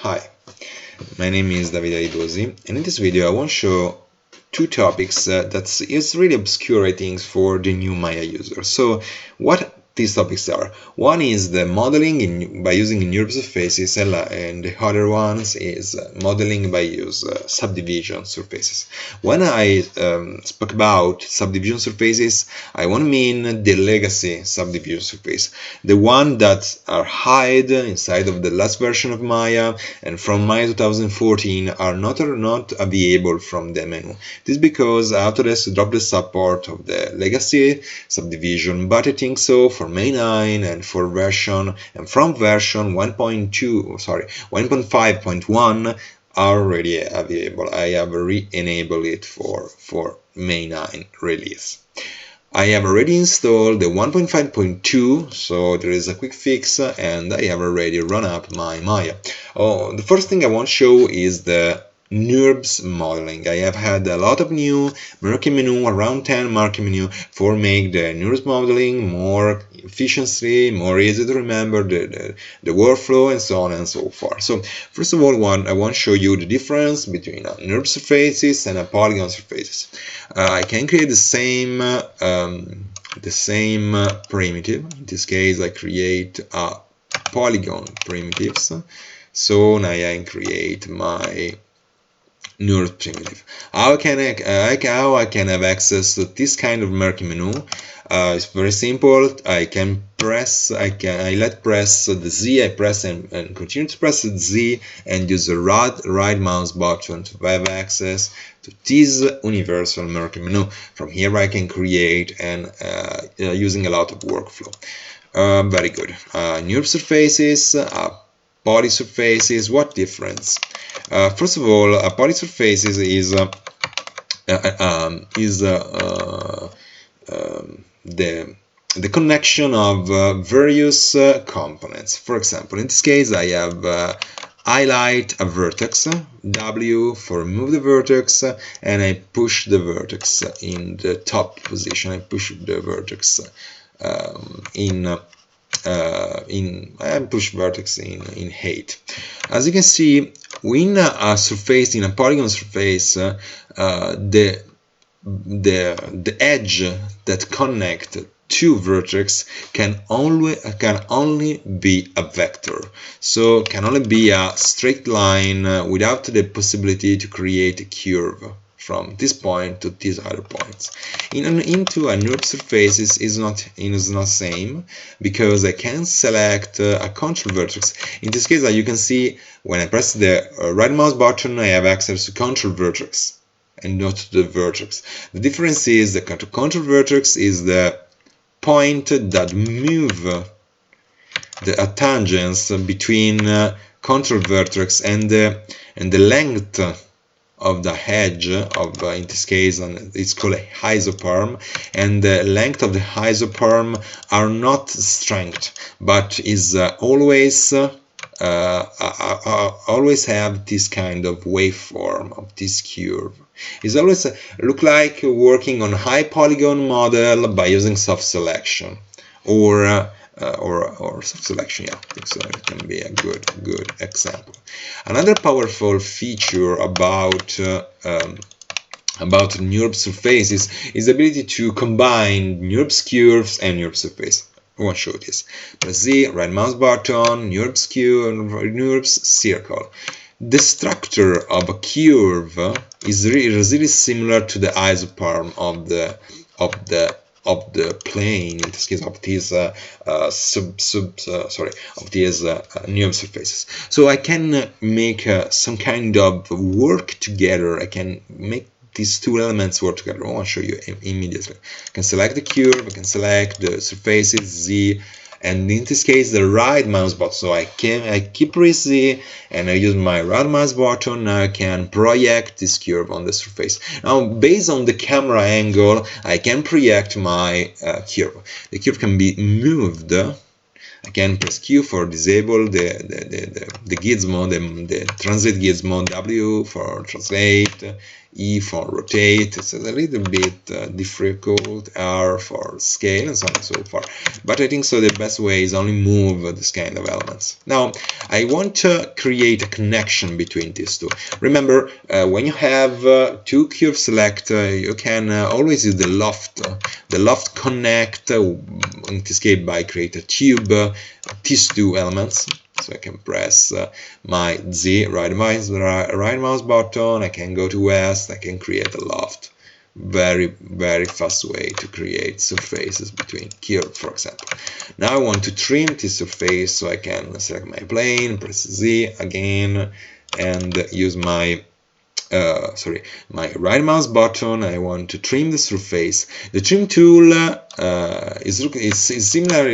Hi, my name is Davide Aidosi, and in this video I want to show two topics that is really obscure, I think, for the new Maya user. So what these topics are: one is the modeling by using NURBS surfaces, and the other ones is modeling by use subdivision surfaces. When I spoke about subdivision surfaces, I want to mean the legacy subdivision surface, the one that are hide inside of the last version of Maya, and from Maya 2014 are not available from the menu. This is because Autodesk dropped the support of the legacy subdivision, but I think so for May9 and for version, and from version 1.5.1 are already available. I have re-enabled it for May9 release. I have already installed the 1.5.2, so there is a quick fix, and I have already run up my Maya. The first thing I want to show is the NURBS modeling. I have had a lot of new marquee menu, around 10 marquee menu, for make the NURBS modeling more efficiency, more easy to remember the workflow, and so on and so forth. So first of all, I want to show you the difference between NURBS surfaces and Polygon surfaces. I can create the same primitive. In this case, I create a Polygon primitives. So now I can create my NURBS primitive. How can I have access to this kind of marquee menu? It's very simple. I let press the Z. I press and continue to press the Z and use the right mouse button to have access to this universal marquee menu. From here I can create and using a lot of workflow. Very good. NURBS surfaces, poly surfaces. What difference? First of all, poly surfaces is the connection of various components. For example, in this case, I have highlight a vertex, W for remove the vertex, and I push the vertex in the top position. I push the vertex I push vertex in height. As you can see, in a surface, in a polygon surface, the edge that connect two vertex can only be a vector, so can only be a straight line without the possibility to create a curve from this point to these other points. Into a NURBS surfaces is not same, because I can select a control vertex. In this case, you can see when I press the right mouse button, I have access to control vertex and not the vertex. The difference is the control vertex is the point that move the tangents between control vertex and the length of the edge of, in this case, it's called a isoperm, and the length of the isoperm are not strength, but is always have this kind of waveform of this curve. It's always look like working on high polygon model by using soft selection or soft selection. Yeah, I think so. It can be a good example. Another powerful feature about NURBS surfaces is the ability to combine NURBS curves and NURBS surface. I want to show this. Press Z, right mouse button, NURBS curve, NURBS circle. The structure of a curve is really similar to the isoperm of the plane, in this case of these NURBS surfaces. So I can make some kind of work together. I can make these two elements work together. I want to show you immediately. I can select the curve, I can select the surfaces Z, and in this case the right mouse button. So I keep press Z and I use my right mouse button. Now I can project this curve on the surface. Now, based on the camera angle, I can project my curve. The curve can be moved. I can press Q for disable the gizmo, the translate gizmo, W for translate, E for rotate. It's a little bit difficult, R for scale, and so on and so forth. But I think so the best way is only move this kind of elements. Now I want to create a connection between these two. Remember, when you have two curve select, you can always use the loft connect, in this case by create a tube, these two elements. So I can press my Z, right mouse button, I can go to west, I can create a loft. Very fast way to create surfaces between curves, for example. Now I want to trim this surface, so I can select my plane, press Z again, and use my my right mouse button. I want to trim the surface. The trim tool is similar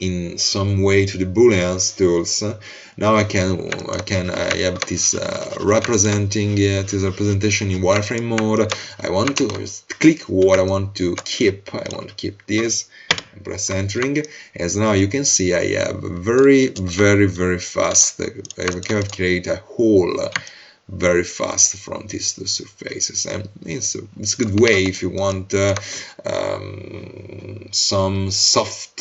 in some way to the Booleans tools. Now I have this representation in wireframe mode. I want to click what I want to keep. I want to keep this and press entering. As now you can see, I have very fast. I can create a hole very fast from these two surfaces, and it's a good way if you want some soft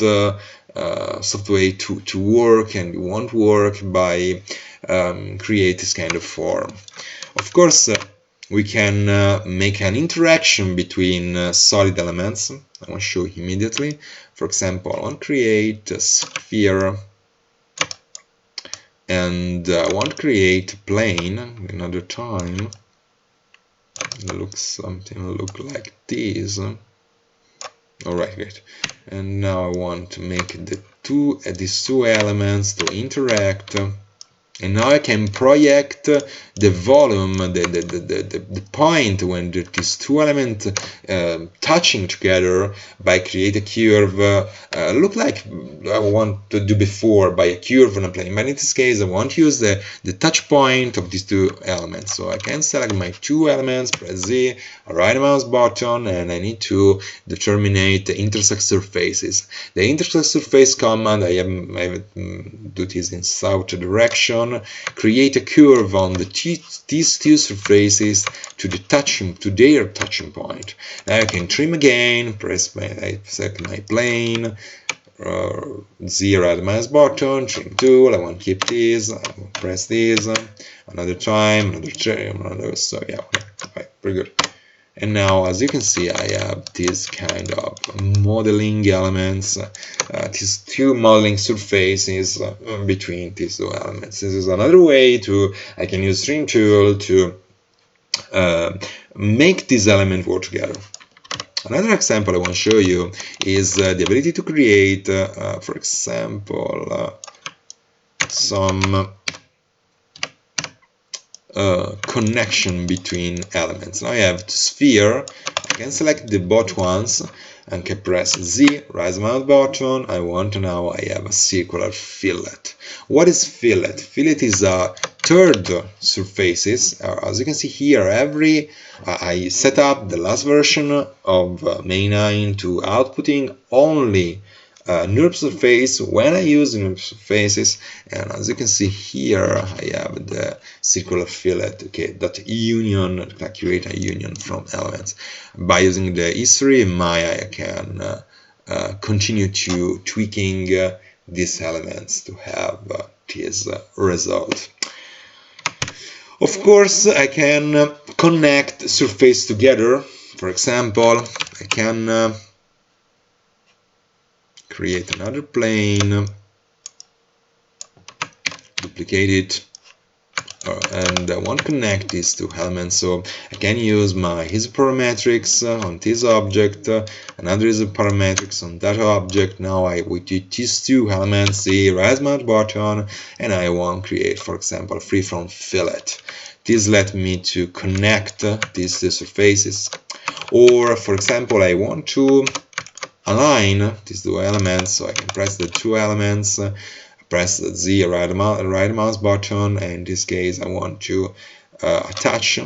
way to work, and you want work by create this kind of form. Of course, we can make an interaction between solid elements. I want to show you immediately. For example, I want to create a sphere, and I want to create a plane another time. It looks something like this. Alright, great. And now I want to make these two elements to interact. And now I can project the volume, the point when these two elements touching together by create a curve. Look like I want to do before by a curve on a plane, but in this case I want to use the touch point of these two elements. So I can select my two elements, press Z, right mouse button, and I need to determine the intersect surfaces. The intersect surface command, I do this in south direction. Create a curve on these two surfaces to their touching point. Now I can trim again, I select my plane, Z right mouse button, trim tool. I want to keep this. I will press this another time, so yeah, okay, pretty good. And now, as you can see, I have this kind of modeling elements, these two modeling surfaces between these two elements. This is another way I can use trim tool to make this element work together. Another example I want to show you is the ability to create, for example, some connection between elements. Now I have the sphere. I can select the both ones and can press Z, right mouse button. I have a circular fillet. What is fillet? Fillet is a third surfaces. As you can see here, I set up the last version of May9 to outputting only NURBS surface when I use NURBS surfaces, and as you can see here, I have the circular fillet. Okay, that union, create a union from elements. By using the history in Maya, I can continue to tweaking these elements to have this result. Of course, I can connect surface together. For example, I can create another plane, duplicate it, and I want to connect these two elements. So I can use my isoparametrics on this object, another isoparametrics on that object. Now with these two elements, the right mouse button, and I want to create, for example, a freeform fillet. This let me to connect these two surfaces. Or, for example, I want to align these two elements, so I can press the two elements, press the Z right mouse button, and in this case I want to attach,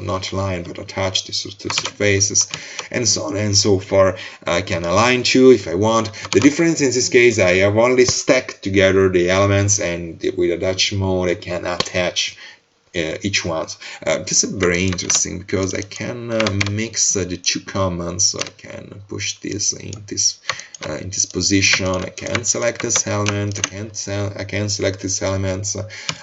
not align, but attach these two surfaces, and so on and so forth. I can align two if I want. The difference in this case, I have only stacked together the elements, and with attach mode I can attach each one. This is very interesting because I can mix the two commands. So I can push this in this position. I can select this element. I can select these elements.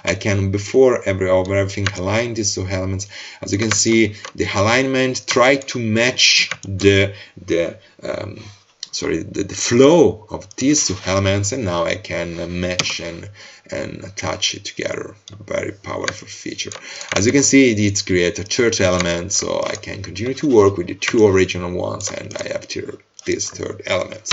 I can before everything align these two elements. As you can see, the alignment try to match the flow of these two elements, and now I can match and attach it together. Very powerful feature. As you can see, it creates a third element, so I can continue to work with the two original ones, and I have this third element.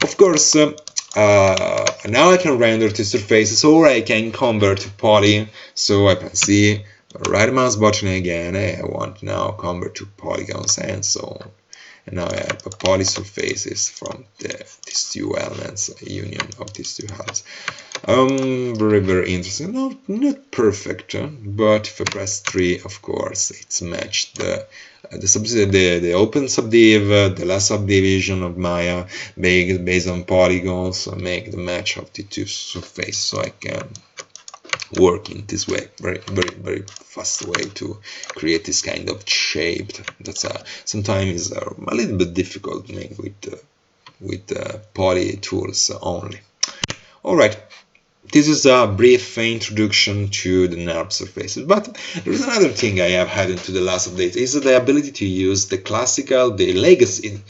Of course, now I can render the surfaces, or I can convert to poly. So I can see right mouse button again. I want now convert to polygons and so on. And now I have a poly surfaces from these two elements, a union of these two elements. Very interesting. Not perfect, but if I press 3, of course, it's matched the open subdiv, the last subdivision of Maya based on polygons, so make the match of the two surfaces. So I can work in this way, very fast way to create this kind of shape. That's sometimes a little bit difficult to make with poly tools only. All right. This is a brief introduction to the NURBS surfaces, but there is another thing I have added to the last update, is the ability to use the legacy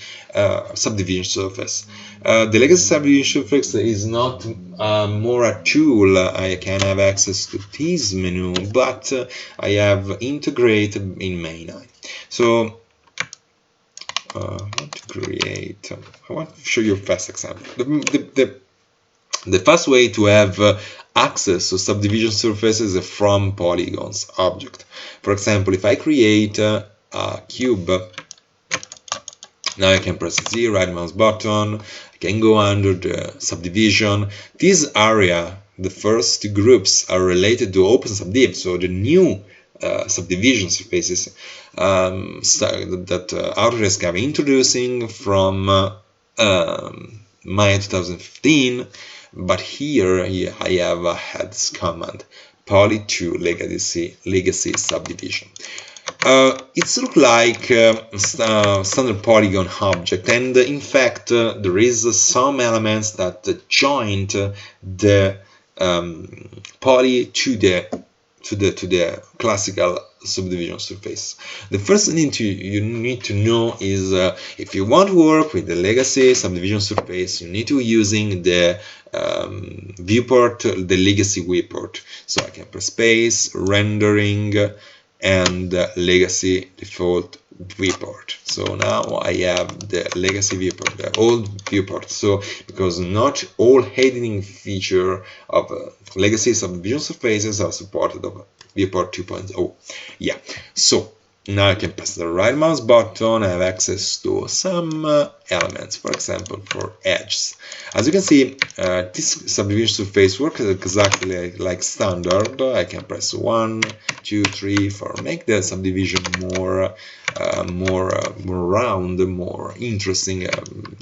subdivision surface. The legacy subdivision surface is not more a tool. I can have access to this menu, but I have integrated in May9. So I want to show you a fast example. The fast way to have access to subdivision surfaces is from polygons object. For example, if I create a cube, now I can press Z, right mouse button, I can go under the subdivision. This area, the first two groups are related to open subdiv, so the new subdivision surfaces that Autodesk are introducing from May 2015. But here I have had this command, poly to legacy subdivision. It looks like standard polygon object, and in fact there is some elements that joined the poly to the classical subdivision surface. The first thing you need to know is if you want to work with the legacy subdivision surface, you need to using the viewport, the legacy viewport. So I can press space, rendering, and legacy default viewport. So now I have the legacy viewport, the old viewport. So because not all editing feature of legacy subdivision surfaces are supported of viewport 2.0. Yeah, so now I can press the right mouse button. I have access to some elements, for example, for edges. As you can see, this subdivision surface works exactly like standard. I can press 1, 2, 3 for make the subdivision more round, more interesting,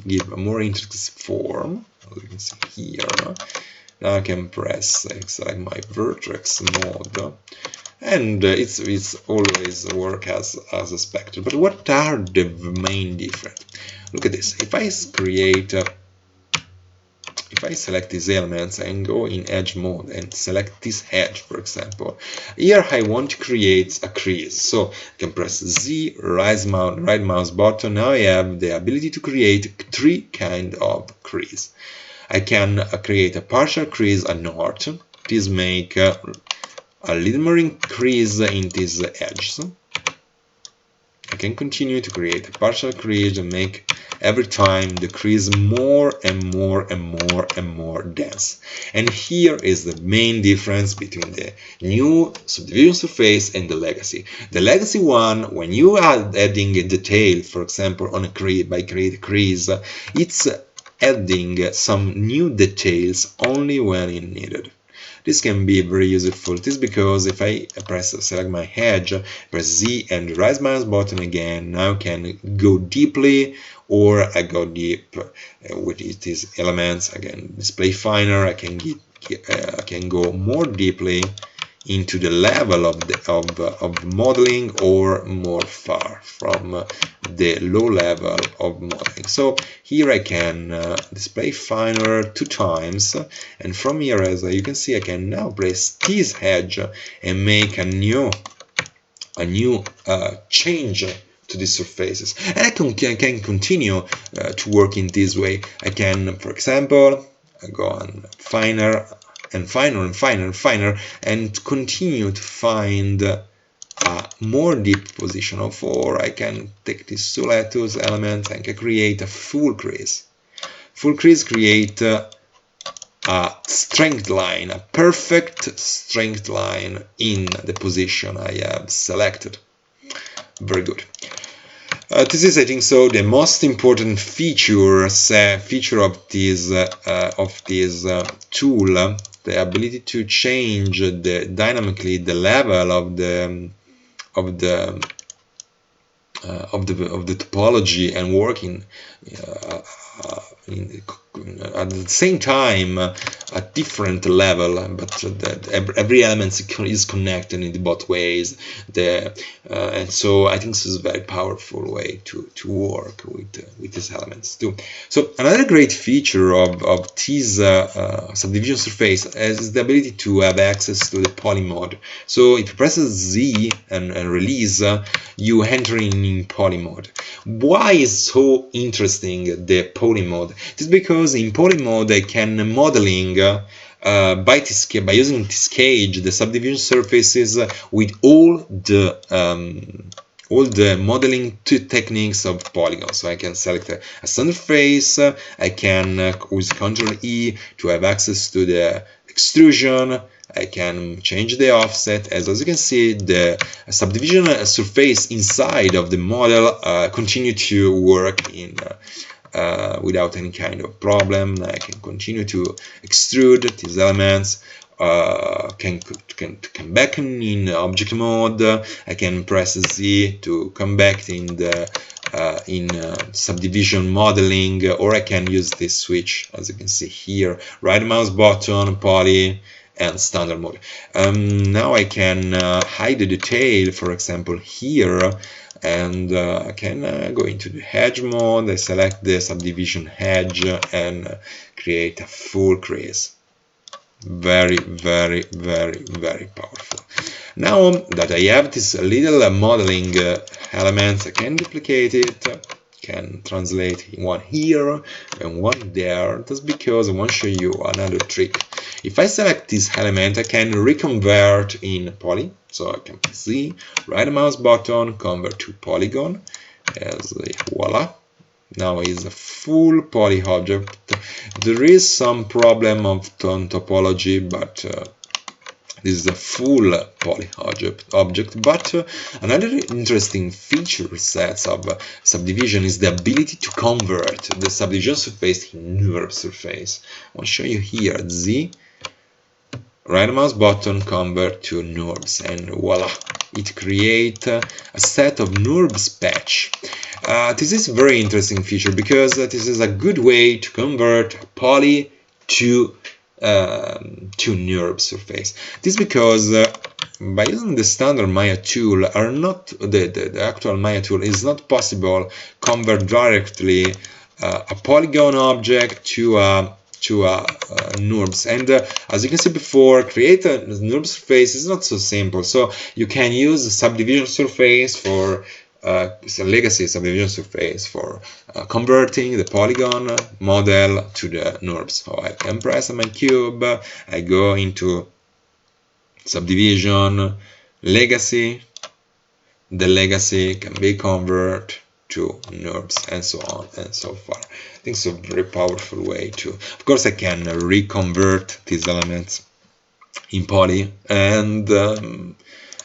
give a more interesting form. As you can see here. Now I can press select my vertex mode, and it's always work as expected. But what are the main difference? Look at this. If I select these elements and go in edge mode and select this edge, for example, here I want to create a crease. So I can press Z, right mouse button. Now I have the ability to create 3 kind of crease. I can create a partial crease, a knot. This make a little more increase in these edges. I can continue to create a partial crease and make every time the crease more and more dense. And here is the main difference between the new subdivision surface and the legacy. The legacy one, when you are adding a detail, for example, on a crease by create a crease, it's adding some new details only when it's needed. This can be very useful. This is because if I select my edge, press Z and right mouse button again, now I can go deeply, or I go deep with these elements. Again, display finer. I can go more deeply into the level of the modeling or more far from the low level of modeling. So here I can display finer 2 times, and from here, as you can see, I can now place this edge and make a new change to these surfaces, and I can continue to work in this way. I can, for example, go on finer and finer and finer and finer, and continue to find a more deep position of 4. I can take these two lattice elements and can create a full crease. Full crease create a strength line, a perfect strength line in the position I have selected. Very good. This is, I think so, the most important feature of this tool, the ability to change dynamically the level of the topology and working at the same time at different level, but every element is connected in both ways. And so I think this is a very powerful way to work with these elements too. So another great feature of this subdivision surface is the ability to have access to the poly mode. So if you press Z and release, you enter in poly mode. Why is so interesting the poly mode? It is because in poly mode I can modeling by using this cage the subdivision surfaces with all the modeling techniques of Polygon. So I can select a standard face, I can use Ctrl E to have access to the extrusion, I can change the offset. As you can see, the subdivision surface inside of the model continue to work in without any kind of problem. I can continue to extrude these elements, can come back in object mode. I can press Z to come back in the subdivision modeling, or I can use this switch, as you can see here, right mouse button, poly, and standard mode. Now I can hide the detail, for example, here, and I can go into the edge mode. I select the subdivision edge and create a full crease. Very, very, very, very powerful. Now that I have this little modeling elements, I can duplicate it, can translate one here and one there. That's because I want to show you another trick. If I select this element, I can reconvert in poly. So I can press Z, right mouse button, convert to polygon, as voila. Now is a full poly object. There is some problem of topology, but this is a full poly object. But another interesting feature sets of subdivision is the ability to convert the subdivision surface in NURBS surface. I'll show you here. Z, right mouse button, convert to NURBS, and voila, it creates a set of NURBS patch. This is a very interesting feature because this is a good way to convert poly to NURBS surface. This is because by using the standard Maya tool, the actual Maya tool is not possible convert directly a polygon object to a NURBS, and as you can see before, create a NURBS surface is not so simple. So you can use the subdivision surface for legacy subdivision surface for converting the polygon model to the NURBS. So I can press on my cube, I go into subdivision, legacy, the legacy can be converted to NURBS, and so on and so far. I think it's a very powerful way to, of course, I can reconvert these elements in poly, and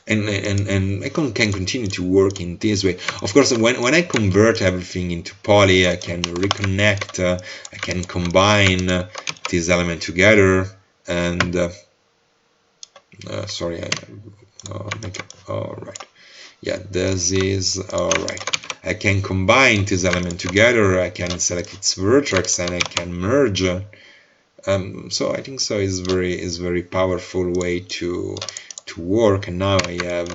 I can continue to work in this way. Of course, when I convert everything into poly, I can reconnect, I can combine this element together, and sorry, all right. Yeah, this is all right. I can combine this element together. I can select its vertex and I can merge. So I think so is very powerful way to to work, and now I have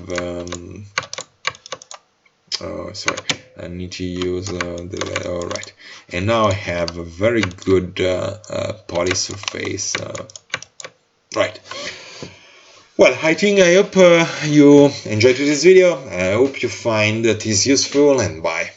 oh sorry, I need to use the alright, and now I have a very good poly surface. Right. Well, I hope you enjoyed this video. I hope you find that it's useful, and bye.